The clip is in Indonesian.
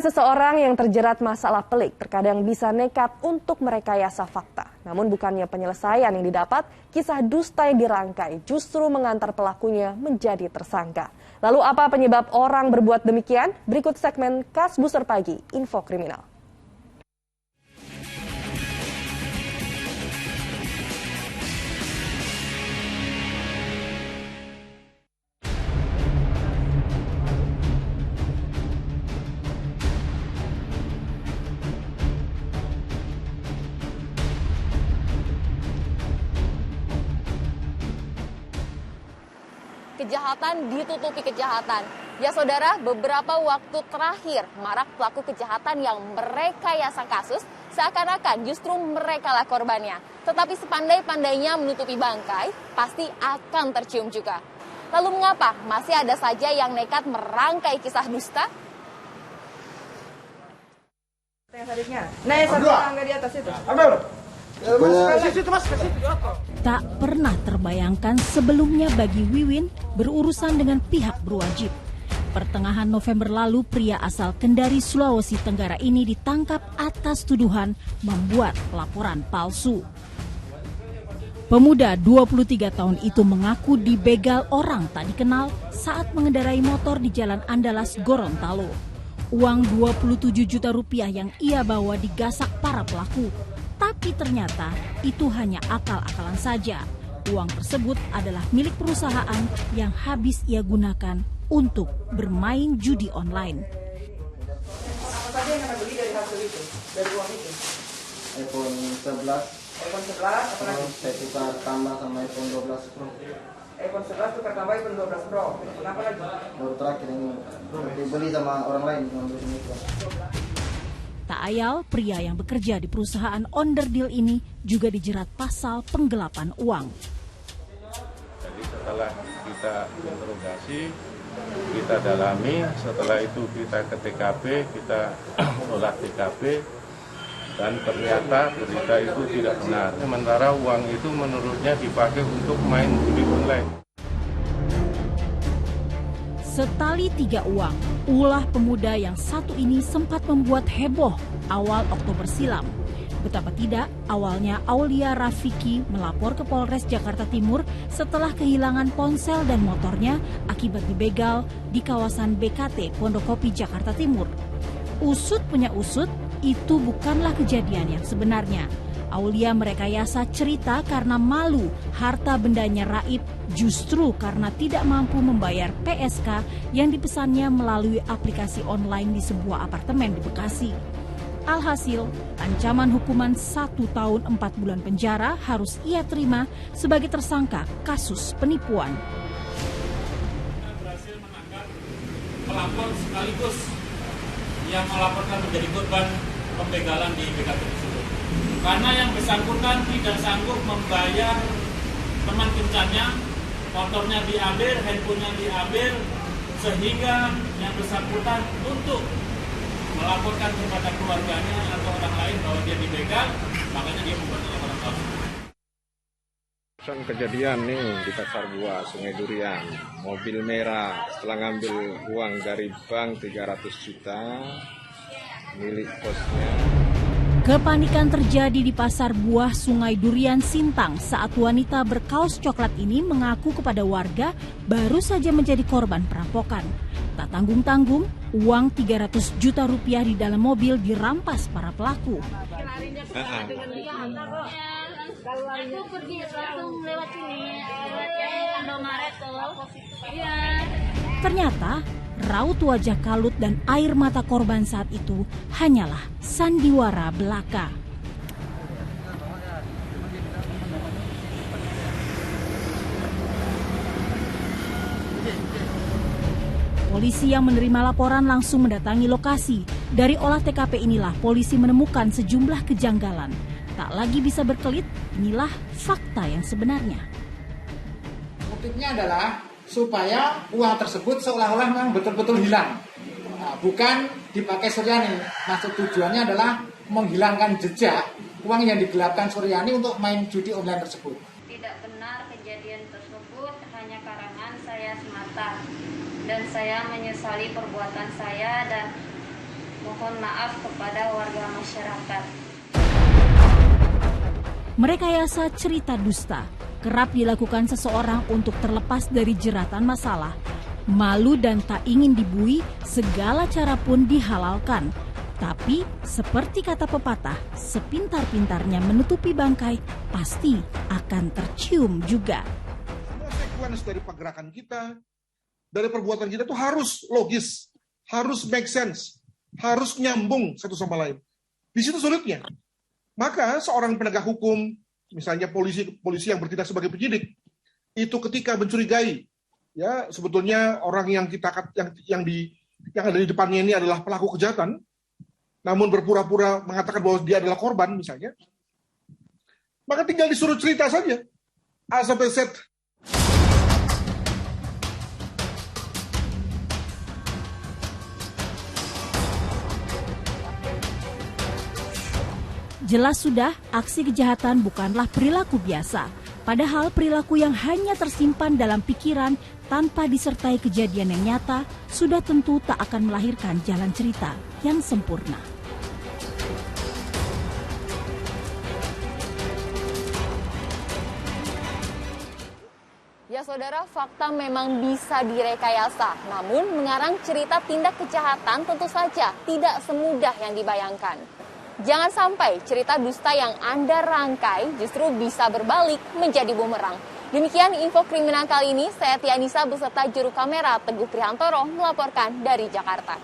Seseorang yang terjerat masalah pelik terkadang bisa nekat untuk merekayasa fakta. Namun bukannya penyelesaian yang didapat, kisah dusta yang dirangkai justru mengantar pelakunya menjadi tersangka. Lalu apa penyebab orang berbuat demikian? Berikut segmen Kas Buser Pagi, Info Kriminal. Kejahatan ditutupi kejahatan. Ya saudara, beberapa waktu terakhir marak pelaku kejahatan yang merekayasa kasus seakan-akan justru mereka lah korbannya. Tetapi sepandai-pandainya menutupi bangkai, pasti akan tercium juga. Lalu mengapa masih ada saja yang nekat merangkai kisah dusta? Yang selanjutnya, satu tangga di atas itu. Tak pernah terbayangkan sebelumnya bagi Wiwin berurusan dengan pihak berwajib. Pertengahan November lalu, pria asal Kendari, Sulawesi Tenggara ini ditangkap atas tuduhan membuat laporan palsu. Pemuda 23 tahun itu mengaku dibegal orang tak dikenal saat mengendarai motor di Jalan Andalas, Gorontalo. Uang 27 juta rupiah yang ia bawa digasak para pelaku. Tapi ternyata itu hanya akal-akalan saja. Uang tersebut adalah milik perusahaan yang habis ia gunakan untuk bermain judi online. Apa saja yang Anda beli dari hasil itu, dari uang itu? iPhone 11. iPhone 11, apa lagi? Saya tukar tambah sama iPhone 12 Pro. iPhone 11 tukar tambah iPhone 12 Pro. Kenapa lagi? Baru terakhir ini dibeli sama orang lain ngambil itu. Tak ayal, pria yang bekerja di perusahaan onderdil ini juga dijerat pasal penggelapan uang. Jadi setelah kita interogasi, kita dalami, setelah itu kita ke TKP, kita olah TKP, dan ternyata berita itu tidak benar. Sementara uang itu menurutnya dipakai untuk main judi online. Setali 3 uang, ulah pemuda yang satu ini sempat membuat heboh awal Oktober silam. Betapa tidak, awalnya Aulia Rafiki melapor ke Polres Jakarta Timur setelah kehilangan ponsel dan motornya akibat dibegal di kawasan BKT Pondokopi, Jakarta Timur. Usut punya usut, itu bukanlah kejadian yang sebenarnya. Aulia merekayasa cerita karena malu harta bendanya raib justru karena tidak mampu membayar PSK yang dipesannya melalui aplikasi online di sebuah apartemen di Bekasi. Alhasil, ancaman hukuman 1 tahun 4 bulan penjara harus ia terima sebagai tersangka kasus penipuan. Berhasil menangkap pelapor sekaligus yang melaporkan menjadi korban pembegalan di BKT tersebut. Karena yang bersangkutan tidak sanggup membayar teman kencannya, motornya diambil, handphonenya diambil, sehingga yang bersangkutan untuk melaporkan kepada keluarganya atau orang lain bahwa dia dibegal, makanya dia membuat laporan palsu. Kejadian nih di Pasar Buah, Sungai Durian, mobil merah setelah ngambil uang dari bank 300 juta milik kosnya. Kepanikan terjadi di Pasar Buah Sungai Durian, Sintang saat wanita berkaos coklat ini mengaku kepada warga baru saja menjadi korban perampokan. Tak tanggung-tanggung, uang 300 juta rupiah di dalam mobil dirampas para pelaku. Aku pergi langsung lewat sini, Indomaret tuh. Ternyata raut wajah kalut dan air mata korban saat itu hanyalah sandiwara belaka. Polisi yang menerima laporan langsung mendatangi lokasi. Dari olah TKP inilah polisi menemukan sejumlah kejanggalan. Tak lagi bisa berkelit, inilah fakta yang sebenarnya. Motifnya adalah supaya uang tersebut seolah-olah memang betul-betul hilang. Nah, bukan dipakai Suryani. Maksud tujuannya adalah menghilangkan jejak uang yang digelapkan Suryani untuk main judi online tersebut. Tidak benar kejadian tersebut, hanya karangan saya semata. Dan saya menyesali perbuatan saya dan Mohon maaf kepada warga masyarakat. Merekayasa cerita dusta kerap dilakukan seseorang untuk terlepas dari jeratan masalah. Malu dan tak ingin dibui, segala cara pun dihalalkan. Tapi, seperti kata pepatah, sepintar-pintarnya menutupi bangkai, pasti akan tercium juga. Semua sekuens dari pergerakan kita, dari perbuatan kita itu harus logis, harus make sense, harus nyambung satu sama lain. Di situ sulitnya. Maka seorang penegak hukum, misalnya polisi yang bertindak sebagai penyidik, itu ketika mencurigai, ya sebetulnya orang yang ada di depannya ini adalah pelaku kejahatan, namun berpura-pura mengatakan bahwa dia adalah korban misalnya, maka tinggal disuruh cerita saja. A sampai Z. Jelas sudah, aksi kejahatan bukanlah perilaku biasa. Padahal perilaku yang hanya tersimpan dalam pikiran tanpa disertai kejadian yang nyata sudah tentu tak akan melahirkan jalan cerita yang sempurna. Ya saudara, fakta memang bisa direkayasa, namun mengarang cerita tindak kejahatan tentu saja tidak semudah yang dibayangkan. Jangan sampai cerita dusta yang Anda rangkai justru bisa berbalik menjadi bumerang. Demikian info kriminal kali ini, saya Tianisa beserta juru kamera Teguh Prihantoro melaporkan dari Jakarta.